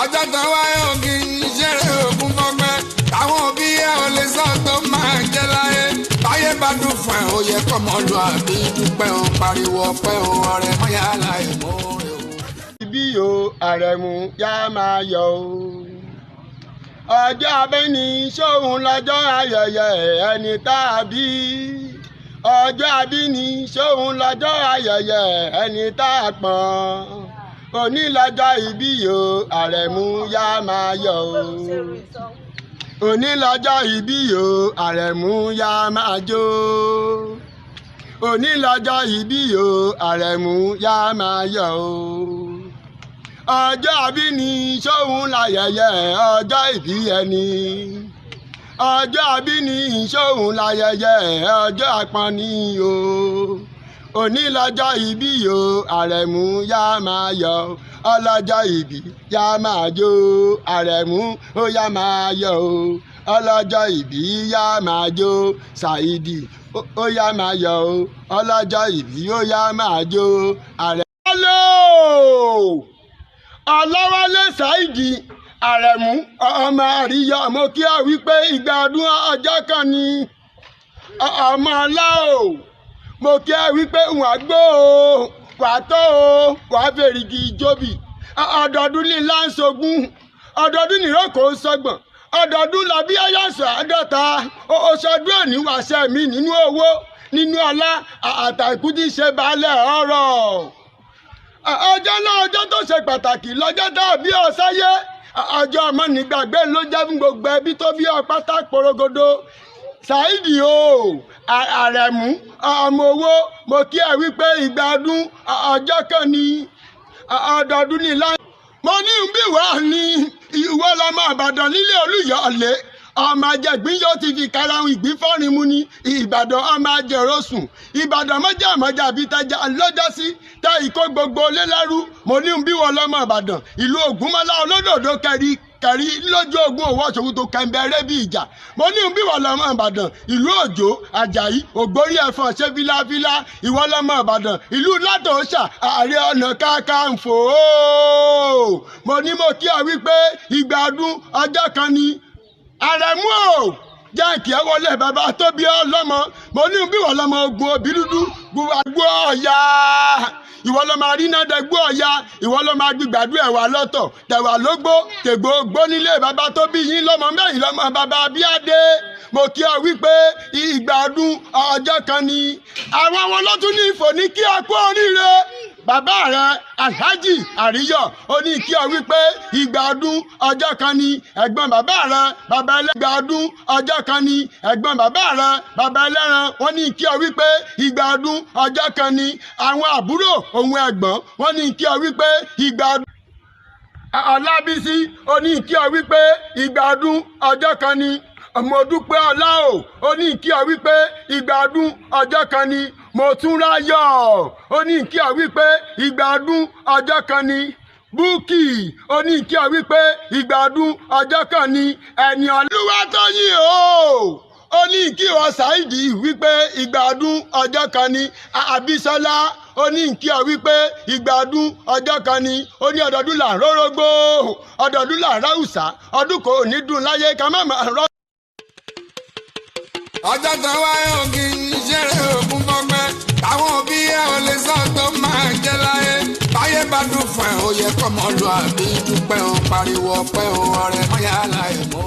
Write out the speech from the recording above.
ọjọ́ tán wáyé ògì ìṣeré ògùn fọgbẹ́ táwọn òbí ẹ̀ ò lè sọ tó máa jẹ́ láyé báyé bá dùn fún ẹ̀ ó yẹ kọ́mọ lu àbí dúpẹ́ o pariwo ọpẹ́ o ọ̀rẹ́ mọ́yá láì mọ́ rẹ̀ o. ibi yo Àrẹ̀mú yá máa yọ̀ o ọjọ́ abẹ́ni sóhun lọ́jọ́ ayẹyẹ ẹni tá a bí ọjọ́ abíní sóhun lọ́jọ́ ayẹyẹ ẹni tá a pọ́n òní lọ́jọ́ ìbí yo Àrẹ̀mú yá máa yọ̀ o òní lọ́jọ́ ìbí yo Àrẹ̀mú yá máa jó òní lọ́jọ́ ìbí yo Àrẹ̀mú yá máa yọ̀ o ọjọ́ àbíní sóhun láyẹyẹ ọjọ́ ìbí ẹni ọjọ́ àbíní sóhun láyẹyẹ ọjọ́ àpọ́nní o òní lọ́jọ́ ìbí yo Àrẹ̀mú yá máa yọ̀ ọlọ́jọ́ ìbí yá máa jó Àrẹ̀mú ó yá máa yọ̀ o ọlọ́jọ́ ìbí yá máa jó Saidi ó yá máa yọ̀ o ọlọ́jọ́ ìbí ó yá máa jó Àrẹ̀mú. Ọláwálé Saidi Àrẹ̀mú ọmọ àríyá mo kí ọ wípé ìgbà ọdún ọjọ́ kan ni ọmọ ọlá o mo kí ọ wípé wà gbó o wà tó o wà fèrègì ìjòbì ọdọọdún ní láǹṣogún ọdọọdún nìrókò sọgbọ̀n ọdọọdún làbí ayọ̀sọ̀ àádọ́ta oṣọdún òní wàṣẹ mi nínú owó nínú ọlá àtàkùn tí ṣe baálẹ̀ ọrọ̀ ọjọ́ náà ọjọ́ tó ṣe pàtàkì lọ́jọ́ dàbí ọ̀sáyé ọjọ́ ọmọ nígbàgbé ló jẹ́ fún gbogbo ẹbí tó bí ọpátá porogodo Saidi o Àrẹ̀mú ọmọ owó mo kí ẹ wípé ìgbà ọdún ọjọ́ kan ní ọdọọdún ní láì. mo ní bí wàá ní ìwọ lọmọ Ìbàdàn nílé Olúyọ̀lé ọmọ ajẹgbín yóò ti fi karahun ìgbín fọ́rin mu ní Ìbàdàn ọmọ ajẹrọsùn Ìbàdàn mọ́jà mọ́jà bíi tajà lọ́jọ́sí tẹ ìkó gbogbo lélẹ́rú mo ní bí wọn lọ́mọ Ìbàdàn ìlú Ògúnmọ́lá olódòdó kẹrí lójú ogun òwò ṣòkòtò kẹ̀mbẹ̀rẹ̀ bí ìjà mo ní bí wọn lọ́mọ Ìbàdàn ìlú Òjó Àjàyí Ògbórí ẹ̀fọ̀n ṣe fíláfílá ìwọ lọ́mọ Ìbàdàn ìlú Látòṣà Ààrẹ Ọ̀nà Kakanfò mo ní mo kí ọ wípé ìgbà ọdún ọjọ́ kan ni Àrẹ̀mú o jáǹkì ẹ wọlé bàbá tó bí ọlọ́mọ mo ní bí wọ́n lọ́mọ ogun òbí dúdú gbogbo ọ̀yà ìwọ ló máa rí náà dẹgbó ọ̀yà ìwọ ló máa gbígbàdú ẹ̀wà lọ́tọ̀ tẹ̀wà lógbó tègbó gbónílé bàbá tó bí yín lọ́mọ mẹ́rin lọ́mọ bàbá Abíádé mo kí ọ wípé ìgbà ọdún ọjọ́ kan ni àwọn wọn ló tún ní ìfò ní kí ọ kú oríire bàbá rẹ Alhaji Àríyọ̀ ó ní kí ọ wípé ìgbà ọdún ọjọ́ kan ni ẹ̀gbọ́n bàbá rẹ bàbá ẹlẹ́gbà ọdún ọjọ́ kan ni ẹ̀gbọ́n bàbá rẹ bàbá ẹlẹ́ran wọ́n ní kí ọ wípé ìgbà ọdún ọjọ́ kan ni àwọn àbúrò òun ẹ̀gbọ́n wọ́n ní kí ọ wípé ìgbà ọdún. Ọlábísí ó ní kí ọ wípé ìgbà ọdún ọjọ́ kan ni mo dúpẹ́ ọlá o ó ní kí ọ wípé ìgbà ọdún ọjọ́ kan ni mo tún ráyọ̀ ó ní kí ọ wípé ìgbà ọdún ọjọ́ kan ni Búkì ó ní kí ọ wípé ìgbà ọdún ọjọ́ kan ni ẹni Olúwatóyìn o ó ní kí ọ Saidi wípé ìgbà ọdún ọjọ́ kan ni Àbísọ́lá ó ní kí ọ wípé ìgbà ọdún ọjọ́ kan ni ó ní ọdọọdún là ń rórógbó ọdọọdún là ń ráùsà ọdún kò ní dùn láyé ká má máa rọ. ọjọ́ tán wáyé ògì ìṣeré ògùn fọgbẹ́ táwọn òbí ẹ̀ ò lè sọ tó máa jẹ́ láyé báyé bá dùn fún ẹ̀ ó yẹ kọ́mọ lu àbí dúpẹ́ o pariwo ọpẹ́ o ọ̀rẹ́ mọ́yá láì mọ́.